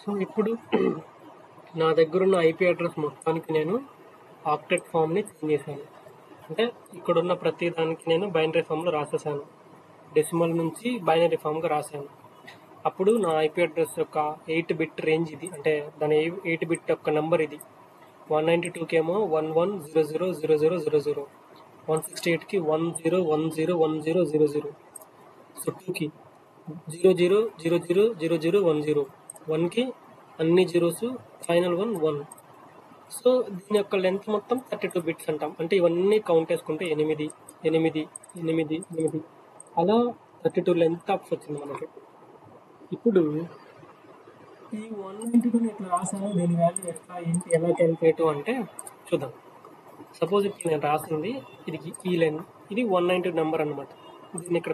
So ఇప్పుడు నా దగ్గరున్న ఐపీ అడ్రస్ మొత్తానికి నేను ఆక్టెట్ ఫామ్ని చేంజ్ చేశాను. అంటే ఇక్కడున్న ప్రతి దానికి నేను బైనరీ ఫామ్లో రాసేసాను. డెసిమల్ నుంచి బైనరీ ఫామ్గా రాశాను. అప్పుడు నా ఐపీ అడ్రస్ యొక్క 8-బిట్ రేంజ్ ఇది. అంటే దాని 8-బిట్ యొక్క నంబర్ ఇది. 192కేమో 11000000, 168కి 10101000, సో 2కి 00000010, 1కి అన్ని జీరోస్, ఫైనల్ 1. సో దీని యొక్క లెంత్ మొత్తం 32 బిట్స్ అంటాం. అంటే ఇవన్నీ కౌంట్ చేసుకుంటే 8 8 8 8 అలా 32 లెంత్ ఆఫ్ వచ్చింది మనకి. ఇప్పుడు ఈ 192ని ఎట్లా రాసాను, దీని వాల్యూ ఎట్లా ఏంటి ఎలా క్యాలిక్యులేట్ అంటే చూద్దాం. సపోజ్ ఇప్పుడు నేను రాసింది ఇది, ఈ లెన్ ఇది 192 నెంబర్ అనమాట. దీన్ని ఇక్కడ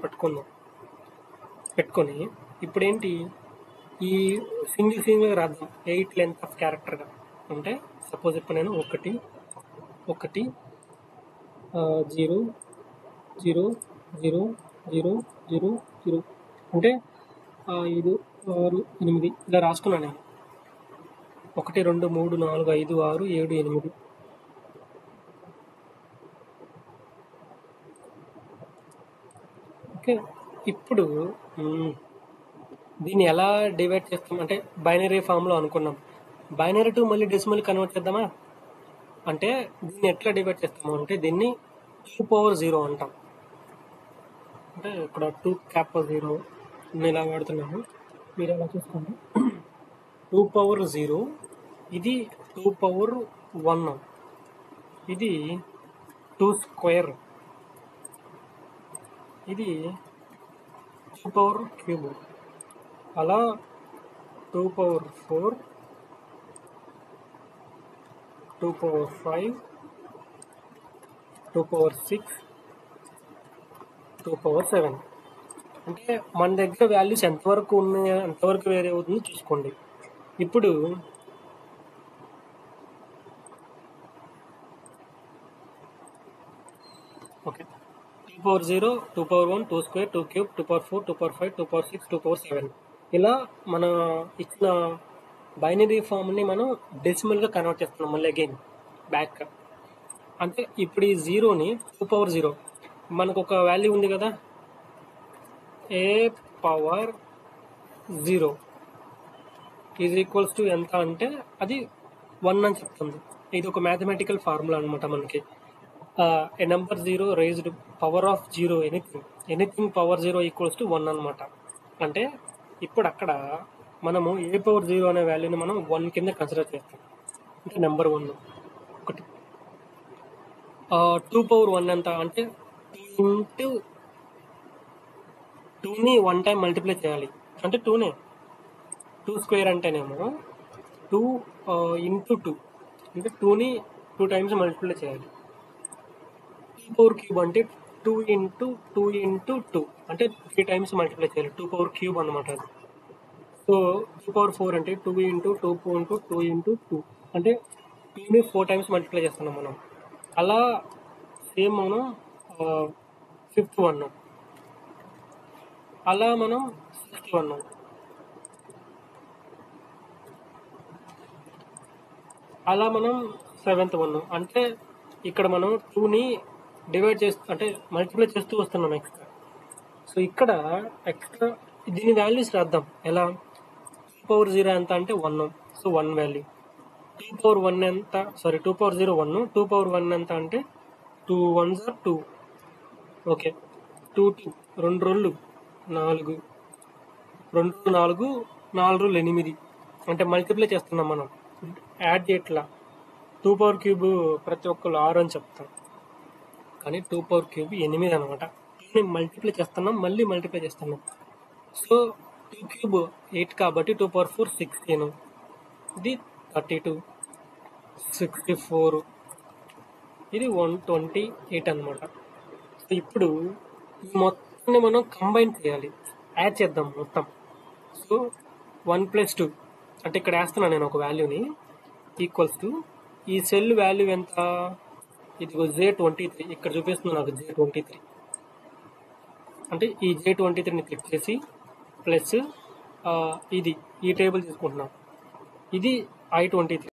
పెట్టుకొని ఇప్పుడు ఏంటి ఈ సింగిల్ రాద్దాం 8 లెంత్ ఆఫ్ క్యారెక్టర్గా. అంటే సపోజ్ ఇప్పుడు నేను 1 0 0 0 0 0 0 అంటే 5 6 8 ఇలా రాసుకున్నాను నేను. 1 2 3 4 5 6 7 8. ఓకే, ఇప్పుడు దీన్ని ఎలా డివైడ్ చేస్తాం అంటే బైనరీ ఫామ్లో అనుకున్నాం. బైనరీ టు మళ్ళీ డెసిమల్ కన్వర్ట్ చేద్దామా అంటే దీన్ని ఎట్లా డివైడ్ చేస్తాము అంటే దీన్ని 2/0 అంటాం. అంటే ఇక్కడ 2/0 నేను ఇలా వాడుతున్నాను, మీరు ఎలా చూసుకోండి. 2/0 ఇది 2/1, ఇది 2² ఇది 2/3, అలా 2/4 2/5 2/6 2/7. అంటే మన దగ్గర వాల్యూస్ ఎంతవరకు ఉన్నాయో ఎంతవరకు వేరే అవుతుందో చూసుకోండి. ఇప్పుడు ఓకే, 2/0 2/1 2² 2³ 2/4 2/5 2/6 2/7 ఇలా మన ఇచ్చిన బైనరీ ఫామ్ని మనం డెసిమల్గా కన్వర్ట్ చేస్తున్నాం మళ్ళీ అగైన్ బ్యాక్. అంటే ఇప్పుడు ఈ జీరోని 2/0 మనకు ఒక వాల్యూ ఉంది కదా, a/0 ఈజ్ ఈక్వల్స్ టు ఎంత అంటే అది 1 అని చెప్తుంది. ఇది ఒక మ్యాథమెటికల్ ఫార్ములా అనమాట మనకి. ఏ number 0 raised power of 0 anything power 0 equals to 1 అనమాట. అంటే ఇప్పుడు అక్కడ మనము a/0 అనే వాల్యూని మనం 1 కింద కన్సిడర్ చేస్తాం. అంటే నెంబర్ 1 ఒకటి. 2/1 ఎంత అంటే 2 ఇంటూ 2ని 1 టైం మల్టిప్లై చేయాలి. అంటే 2నే 2² అంటేనేమో 2 ఇంటూ 2 అంటే 2ని 2 టైమ్స్ మల్టిప్లై చేయాలి. 2/3 అంటే 2 ఇంటూ 2 ఇంటూ 2 అంటే 3 టైమ్స్ మల్టిప్లై చేయాలి. 2/3 అనమాట అది. సో 2/4 అంటే 2 ఇంటూ 2 ఇంటూ 2 ఇంటూ 2 అంటే 2ని 4 టైమ్స్ మల్టిప్లై చేస్తున్నాం మనం. అలా సేమ్ మనం 5th 1, అలా మనం 6th 1, అలా మనం 7th 1. అంటే ఇక్కడ మనం 2ని డివైడ్ చేస్తూ అంటే మల్టిప్లై చేస్తూ వస్తున్నాం ఎక్స్ట్రా. సో ఇక్కడ ఎక్స్ట్రా దీని వాల్యూస్ రాద్దాం. ఎలా 2/0 ఎంత అంటే 1, సో 1 వాల్యూ. 2/1 ఎంత 2/0 1, 2/1 ఎంత అంటే 2 1s are 2. ఓకే, 2 2 2 4 2 4 4 8 అంటే మల్టిప్లై చేస్తున్నాం మనం, యాడ్ చేయట్లా. 2/3 ప్రతి ఒక్కరు 6 అని చెప్తాం, కానీ 2/3 8 అనమాట. మల్టిప్లై చేస్తున్నాం, మళ్ళీ మల్టిప్లై చేస్తున్నాం. సో 2³ 8 కాబట్టి 2/4 16, ఇది 32 64, ఇది 128 అనమాట. సో ఇప్పుడు ఈ మొత్తాన్ని మనం కంబైన్ చేయాలి, యాడ్ చేద్దాం మొత్తం. సో 1 + 2 అంటే ఇక్కడ వేస్తున్నాను నేను ఒక వాల్యూని, ఈక్వల్స్ టు ఈ సెల్ వాల్యూ ఎంత, ఇది J23 ఇక్కడ చూపిస్తుంది నాకు J23. అంటే ఈ J23ని క్లిక్ చేసి ప్లస్ ఇది ఈ టేబుల్ తీసుకుంటున్నాం ఇది I23.